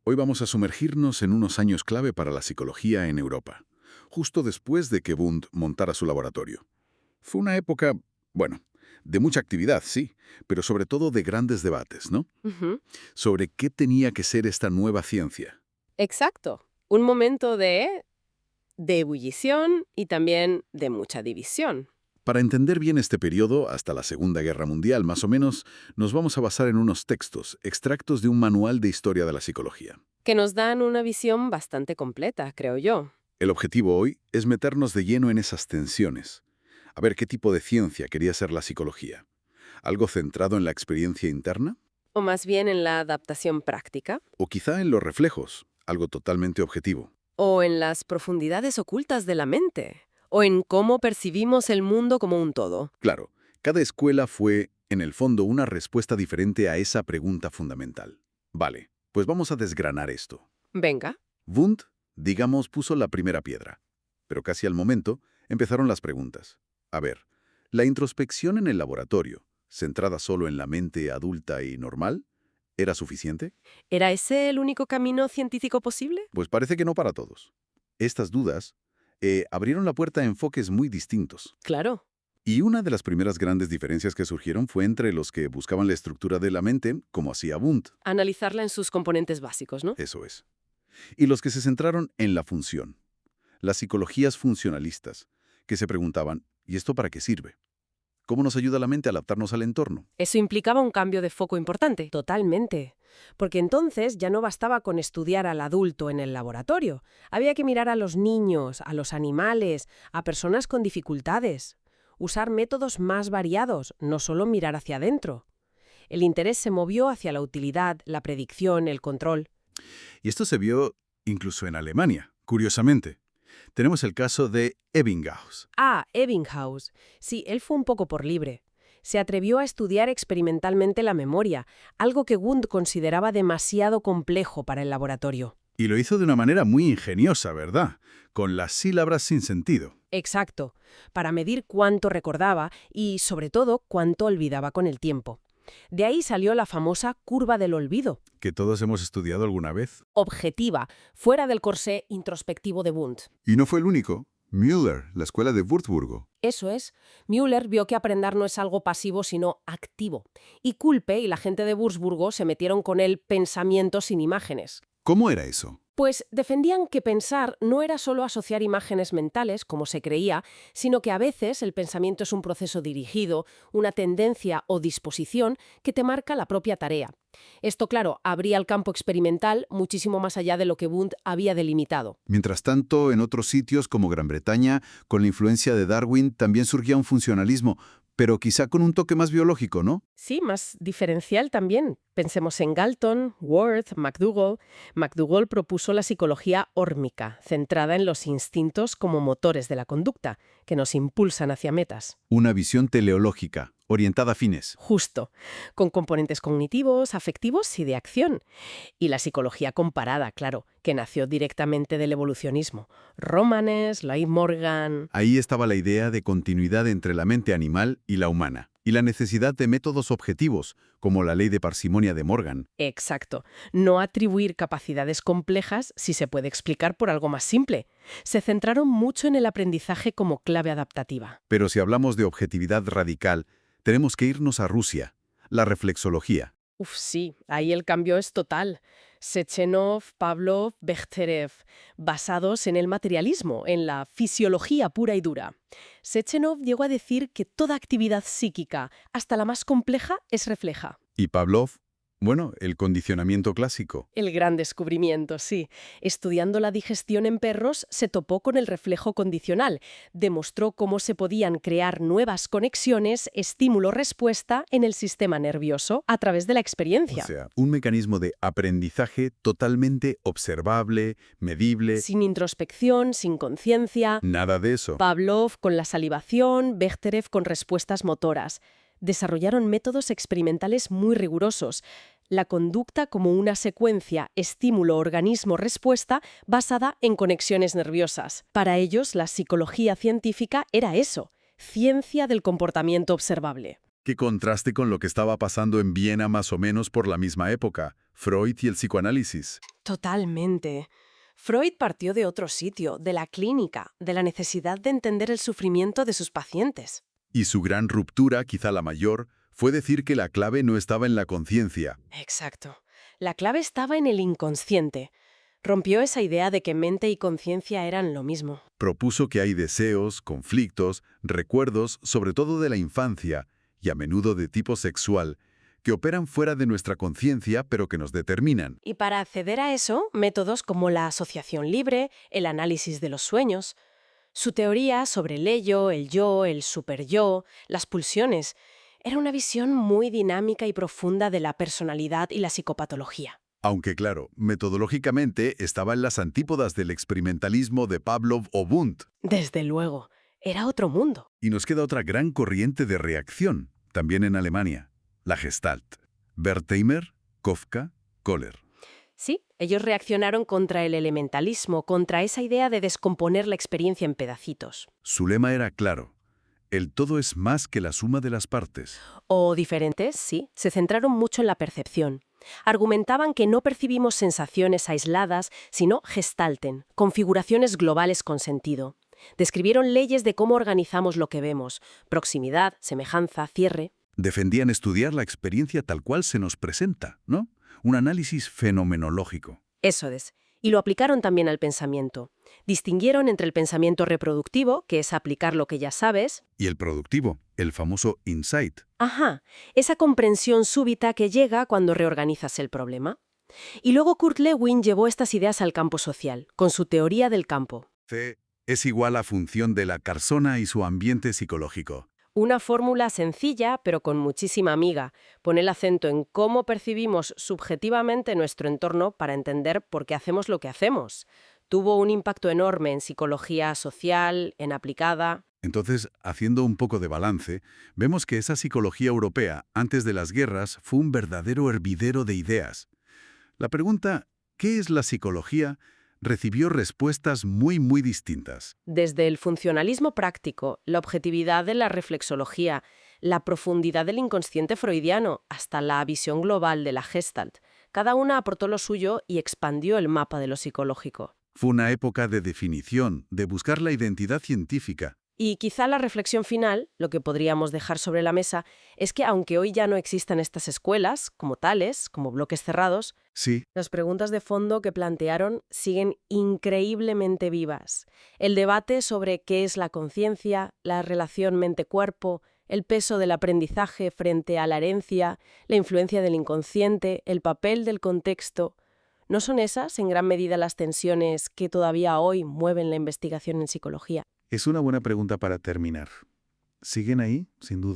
Hoy vamos a sumergirnos en unos años clave para la psicología en Europa, justo después de que Wundt montara su laboratorio. Fue una época, bueno, de mucha actividad, sí, pero sobre todo de grandes debates, ¿no? Ujú. Sobre qué tenía que ser esta nueva ciencia. Exacto. Un momento de ebullición y también de mucha división, Para entender bien este periodo, hasta la Segunda Guerra Mundial más o menos, nos vamos a basar en unos textos, extractos de un manual de historia de la psicología. que nos dan una visión bastante completa, creo yo. El objetivo hoy es meternos de lleno en esas tensiones, a ver qué tipo de ciencia quería ser la psicología. ¿Algo centrado en la experiencia interna? O más bien en la adaptación práctica, ¿O quizá en los reflejos? Algo totalmente objetivo. o en las profundidades ocultas de la mente, o en cómo percibimos el mundo como un todo. Claro, cada escuela fue, en el fondo, una respuesta diferente a esa pregunta fundamental. Vale, pues vamos a desgranar esto. Venga. Wundt, digamos, puso la primera piedra. Pero casi al momento empezaron las preguntas. A ver, ¿la introspección en el laboratorio, centrada solo en la mente adulta y normal, era suficiente? ¿Era ese el único camino científico posible? Pues parece que no para todos. Estas dudas abrieron la puerta a enfoques muy distintos. Claro. Y una de las primeras grandes diferencias que surgieron fue entre los que buscaban la estructura de la mente, como hacía Wundt, Analizarla en sus componentes básicos, ¿no? eso es, y los que se centraron en la función, las psicologías funcionalistas, que se preguntaban, ¿y esto para qué sirve? ¿Cómo nos ayuda la mente a adaptarnos al entorno? Eso implicaba un cambio de foco importante. Totalmente. Porque entonces ya no bastaba con estudiar al adulto en el laboratorio. Había que mirar a los niños, a los animales, a personas con dificultades. Usar métodos más variados, no solo mirar hacia adentro. El interés se movió hacia la utilidad, la predicción, el control. Y esto se vio incluso en Alemania, curiosamente. Tenemos el caso de Ebbinghaus. Ah, Ebbinghaus. Sí, él fue un poco por libre. Se atrevió a estudiar experimentalmente la memoria, algo que Wundt consideraba demasiado complejo para el laboratorio. Y lo hizo de una manera muy ingeniosa, ¿verdad? Con las sílabas sin sentido. Exacto, para medir cuánto recordaba y, sobre todo, cuánto olvidaba con el tiempo. De ahí salió la famosa curva del olvido, Que todos hemos estudiado alguna vez. objetiva, fuera del corsé introspectivo de Wundt. Y no fue el único. Müller, la escuela de Würzburgo. Eso es, Müller vio que aprender no es algo pasivo, sino activo. Y Kulpe y la gente de Würzburgo se metieron con el pensamiento sin imágenes. ¿Cómo era eso? Pues defendían que pensar no era solo asociar imágenes mentales, como se creía, sino que a veces el pensamiento es un proceso dirigido, una tendencia o disposición que te marca la propia tarea. Esto, claro, abría el campo experimental muchísimo más allá de lo que Wundt había delimitado. Mientras tanto, en otros sitios como Gran Bretaña, con la influencia de Darwin, también surgía un funcionalismo, pero quizá con un toque más biológico, ¿no? Sí, más diferencial también. Pensemos en Galton, Worth, McDougall. McDougall propuso la psicología órmica, centrada en los instintos como motores de la conducta, que nos impulsan hacia metas. Una visión teleológica, orientada a fines. Justo, con componentes cognitivos, afectivos y de acción. Y la psicología comparada, claro, que nació directamente del evolucionismo. Romanes, Lloyd Morgan. Ahí estaba la idea de continuidad entre la mente animal y la humana, y la necesidad de métodos objetivos, como la ley de parsimonia de Morgan. Exacto. No atribuir capacidades complejas si se puede explicar por algo más simple. Se centraron mucho en el aprendizaje como clave adaptativa. Pero si hablamos de objetividad radical, tenemos que irnos a Rusia, la reflexología. Uf, sí, ahí el cambio es total. Sechenov, Pavlov, Bechterev, basados en el materialismo, en la fisiología pura y dura. Sechenov llegó a decir que toda actividad psíquica, hasta la más compleja, es refleja. Y Pavlov, bueno, el condicionamiento clásico. El gran descubrimiento, sí. Estudiando la digestión en perros, se topó con el reflejo condicional. Demostró cómo se podían crear nuevas conexiones, estímulo-respuesta, en el sistema nervioso a través de la O experiencia. sea, un mecanismo de aprendizaje totalmente observable, medible, Sin introspección, sin conciencia. nada de eso. Pavlov con la salivación, Bechterev con respuestas motoras. Desarrollaron métodos experimentales muy rigurosos. La conducta como una secuencia estímulo-organismo-respuesta basada en conexiones nerviosas. Para ellos, la psicología científica era eso, ciencia del comportamiento observable. Qué contraste con lo que estaba pasando en Viena más o menos por la misma época, Freud y el psicoanálisis. Totalmente. Freud partió de otro sitio, de la clínica, de la necesidad de entender el sufrimiento de sus pacientes. Y su gran ruptura, quizá la mayor, fue decir que la clave no estaba en la conciencia. Exacto. La clave estaba en el inconsciente. Rompió esa idea de que mente y conciencia eran lo mismo. Propuso que hay deseos, conflictos, recuerdos, sobre todo de la infancia, y a menudo de tipo sexual, que operan fuera de nuestra conciencia pero que nos determinan. Y para acceder a eso, métodos como la asociación libre, el análisis de los sueños. Su teoría sobre el ello, el yo, el superyo, las pulsiones, era una visión muy dinámica y profunda de la personalidad y la psicopatología. Aunque claro, metodológicamente estaba en las antípodas del experimentalismo de Pavlov o Wundt. Desde luego, era otro mundo. Y nos queda otra gran corriente de reacción, también en Alemania, la Gestalt. Wertheimer, Kafka, Kohler. Sí, ellos reaccionaron contra el elementalismo, contra esa idea de descomponer la experiencia en pedacitos. Su lema era claro: el todo es más que la suma de las partes. O diferentes, sí, se centraron mucho en la percepción. Argumentaban que no percibimos sensaciones aisladas, sino gestalten, configuraciones globales con sentido. Describieron leyes de cómo organizamos lo que vemos: proximidad, semejanza, cierre. Defendían estudiar la experiencia tal cual se nos presenta, ¿no? Un análisis fenomenológico. Eso es. Y lo aplicaron también al pensamiento. Distinguieron entre el pensamiento reproductivo, que es aplicar lo que ya sabes. Y el productivo, el famoso insight. Ajá, esa comprensión súbita que llega cuando reorganizas el problema. Y luego Kurt Lewin llevó estas ideas al campo social, con su teoría del campo. C es igual a función de la persona y su ambiente psicológico. Una fórmula sencilla, pero con muchísima miga. Pone el acento en cómo percibimos subjetivamente nuestro entorno para entender por qué hacemos lo que hacemos. Tuvo un impacto enorme en psicología social, en aplicada. Entonces, haciendo un poco de balance, vemos que esa psicología europea, antes de las guerras, fue un verdadero hervidero de ideas. La pregunta, ¿qué es la psicología?, recibió respuestas muy distintas. Desde el funcionalismo práctico, la objetividad de la reflexología, la profundidad del inconsciente freudiano, hasta la visión global de la Gestalt. Cada una aportó lo suyo y expandió el mapa de lo psicológico. Fue una época de definición, de buscar la identidad científica. Y quizá la reflexión final, lo que podríamos dejar sobre la mesa, es que aunque hoy ya no existan estas escuelas, como tales, como bloques cerrados, Sí, las preguntas de fondo que plantearon siguen increíblemente vivas. El debate sobre qué es la conciencia, la relación mente-cuerpo, el peso del aprendizaje frente a la herencia, la influencia del inconsciente, el papel del contexto. ¿No son esas, en gran medida, las tensiones que todavía hoy mueven la investigación en psicología? es una buena pregunta para terminar. ¿Siguen ahí? Sin duda.